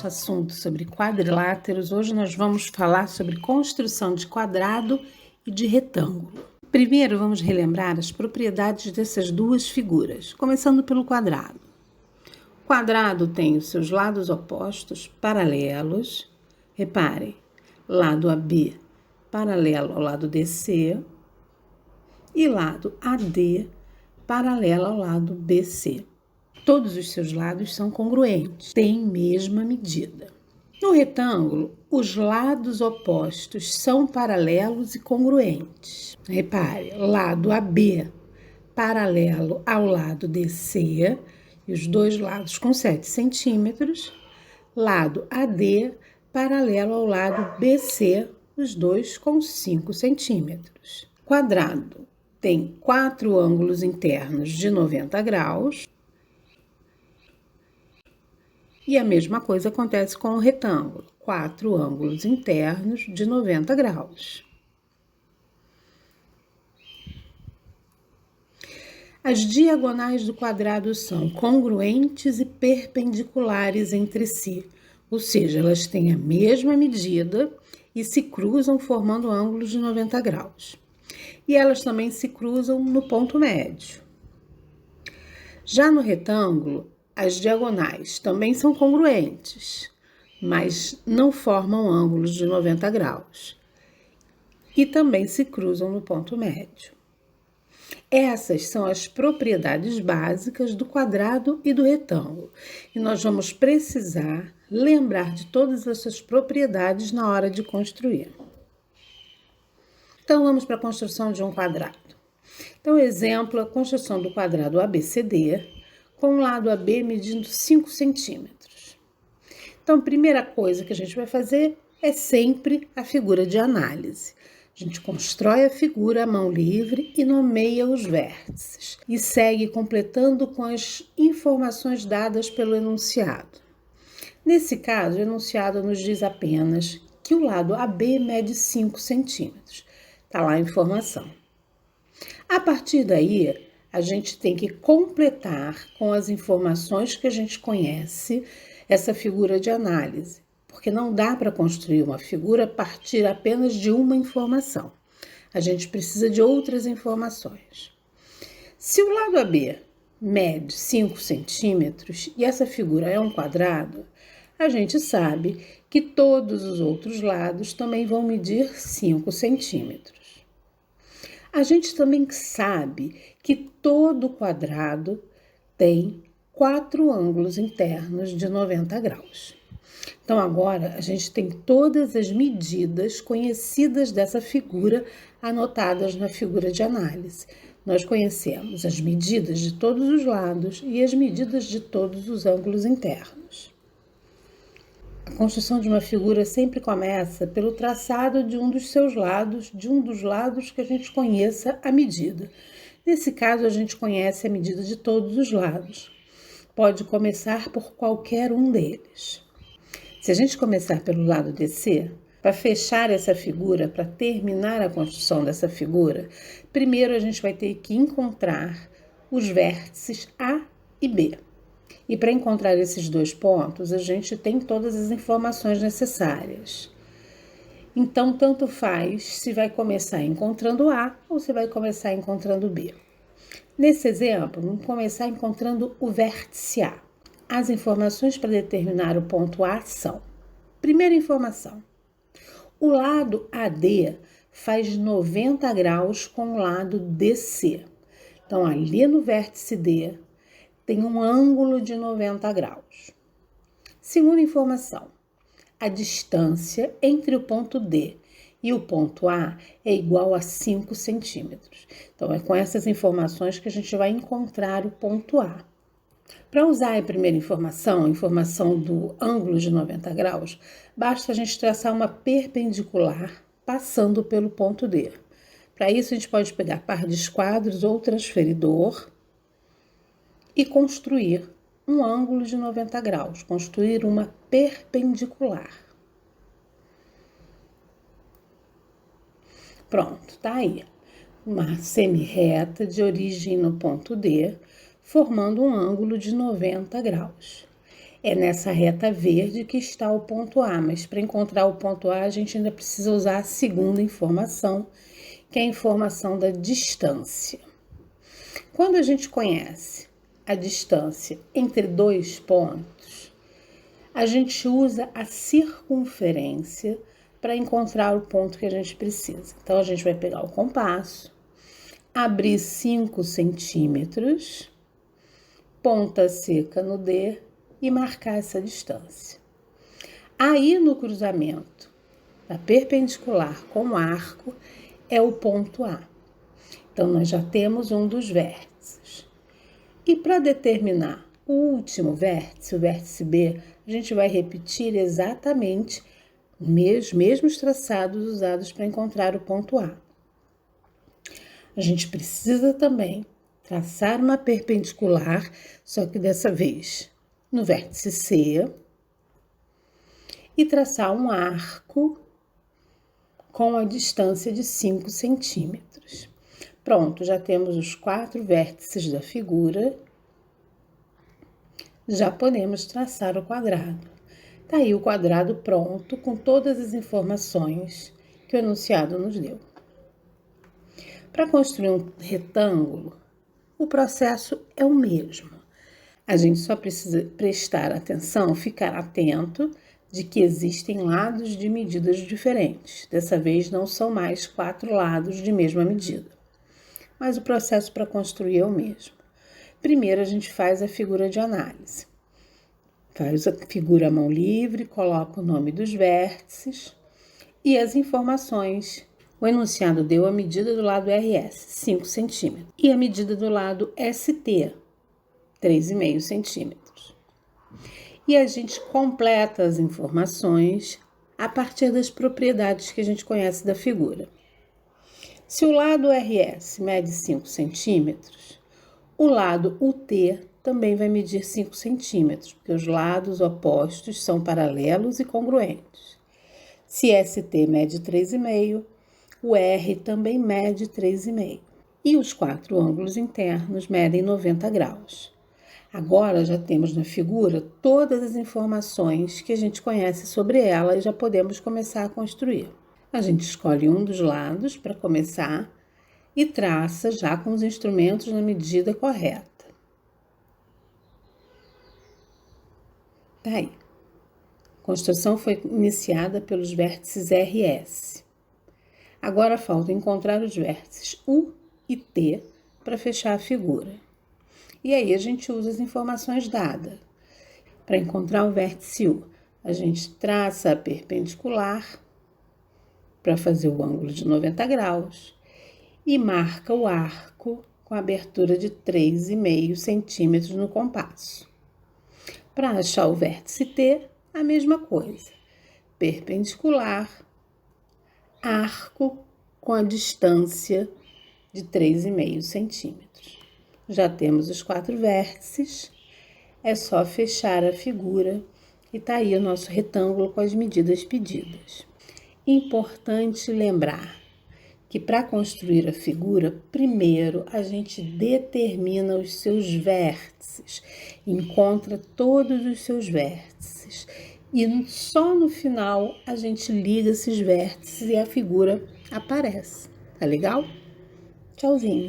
nosso assunto sobre quadriláteros, hoje nós vamos falar sobre construção de quadrado e de retângulo. Primeiro, vamos relembrar as propriedades dessas duas figuras, começando pelo quadrado. O quadrado tem os seus lados opostos paralelos. Reparem, lado AB paralelo ao lado DC e lado AD paralelo ao lado BC. Todos os seus lados são congruentes, têm mesma medida. No retângulo, os lados opostos são paralelos e congruentes. Repare, lado AB paralelo ao lado DC, e os dois lados com 7 centímetros. Lado AD paralelo ao lado BC, os dois com 5 centímetros. Quadrado tem 4 ângulos internos de 90 graus. E a mesma coisa acontece com o retângulo, 4 ângulos internos de 90 graus. As diagonais do quadrado são congruentes e perpendiculares entre si, ou seja, elas têm a mesma medida e se cruzam formando ângulos de 90 graus. E elas também se cruzam no ponto médio. Já no retângulo, as diagonais também são congruentes, mas não formam ângulos de 90 graus e também se cruzam no ponto médio. Essas são as propriedades básicas do quadrado e do retângulo, e nós vamos precisar lembrar de todas essas propriedades na hora de construir. Então, vamos para a construção de um quadrado. Então, exemplo, a construção do quadrado ABCD, com o lado AB medindo 5 centímetros. Então, a primeira coisa que a gente vai fazer é sempre a figura de análise. A gente constrói a figura à mão livre e nomeia os vértices, e segue completando com as informações dadas pelo enunciado. Nesse caso, o enunciado nos diz apenas que o lado AB mede 5 centímetros. Está lá a informação. A partir daí, a gente tem que completar com as informações que a gente conhece essa figura de análise, porque não dá para construir uma figura a partir apenas de uma informação. A gente precisa de outras informações. Se o lado AB mede 5 centímetros e essa figura é um quadrado, a gente sabe que todos os outros lados também vão medir 5 centímetros. A gente também sabe que todo quadrado tem 4 ângulos internos de 90 graus. Então, agora, a gente tem todas as medidas conhecidas dessa figura anotadas na figura de análise. Nós conhecemos as medidas de todos os lados e as medidas de todos os ângulos internos. A construção de uma figura sempre começa pelo traçado de um dos seus lados, de um dos lados que a gente conheça a medida. Nesse caso, a gente conhece a medida de todos os lados. Pode começar por qualquer um deles. Se a gente começar pelo lado DC, para fechar essa figura, para terminar a construção dessa figura, primeiro a gente vai ter que encontrar os vértices A e B. E para encontrar esses dois pontos, a gente tem todas as informações necessárias. Então, tanto faz se vai começar encontrando A ou se vai começar encontrando B. Nesse exemplo, vamos começar encontrando o vértice A. As informações para determinar o ponto A são: primeira informação, o lado AD faz 90 graus com o lado DC. Então, ali no vértice D, tem um ângulo de 90 graus. Segunda informação, a distância entre o ponto D e o ponto A é igual a 5 centímetros. Então, é com essas informações que a gente vai encontrar o ponto A. Para usar a primeira informação, a informação do ângulo de 90 graus, basta a gente traçar uma perpendicular passando pelo ponto D. Para isso, a gente pode pegar par de esquadros ou transferidor e construir um ângulo de 90 graus, construir uma perpendicular. Pronto, tá aí. Uma semi-reta de origem no ponto D, formando um ângulo de 90 graus. É nessa reta verde que está o ponto A, mas para encontrar o ponto A, a gente ainda precisa usar a segunda informação, que é a informação da distância. Quando a gente conhece a distância entre dois pontos, a gente usa a circunferência para encontrar o ponto que a gente precisa. Então, a gente vai pegar o compasso, abrir 5 centímetros, ponta seca no D e marcar essa distância. Aí, no cruzamento da perpendicular com o arco, é o ponto A. Então, nós já temos um dos vértices. E para determinar o último vértice, o vértice B, a gente vai repetir exatamente os mesmos traçados usados para encontrar o ponto A. A gente precisa também traçar uma perpendicular, só que dessa vez no vértice C, e traçar um arco com a distância de 5 centímetros. Pronto, já temos os 4 vértices da figura. Já podemos traçar o quadrado. Tá aí o quadrado pronto, com todas as informações que o enunciado nos deu. Para construir um retângulo, o processo é o mesmo. A gente só precisa prestar atenção, ficar atento de que existem lados de medidas diferentes. Dessa vez não são mais 4 lados de mesma medida. Mas o processo para construir é o mesmo. Primeiro a gente faz a figura de análise. Faz a figura à mão livre, coloca o nome dos vértices e as informações. O enunciado deu a medida do lado RS, 5 centímetros, e a medida do lado ST, 3,5 centímetros. E a gente completa as informações a partir das propriedades que a gente conhece da figura. Se o lado RS mede 5 centímetros, o lado UT também vai medir 5 centímetros, porque os lados opostos são paralelos e congruentes. Se ST mede 3,5, o R também mede 3,5. E os 4 ângulos internos medem 90 graus. Agora já temos na figura todas as informações que a gente conhece sobre ela e já podemos começar a construir. A gente escolhe um dos lados para começar e traça já com os instrumentos na medida correta. Tá aí. A construção foi iniciada pelos vértices RS. Agora falta encontrar os vértices U e T para fechar a figura. E aí a gente usa as informações dadas. Para encontrar o vértice U, a gente traça a perpendicular para fazer o ângulo de 90 graus e marca o arco com abertura de 3,5 centímetros no compasso. Para achar o vértice T, a mesma coisa. Perpendicular, arco com a distância de 3,5 centímetros. Já temos os 4 vértices, é só fechar a figura e tá aí o nosso retângulo com as medidas pedidas. Importante lembrar que para construir a figura, primeiro a gente determina os seus vértices, encontra todos os seus vértices e só no final a gente liga esses vértices e a figura aparece. Tá legal? Tchauzinho!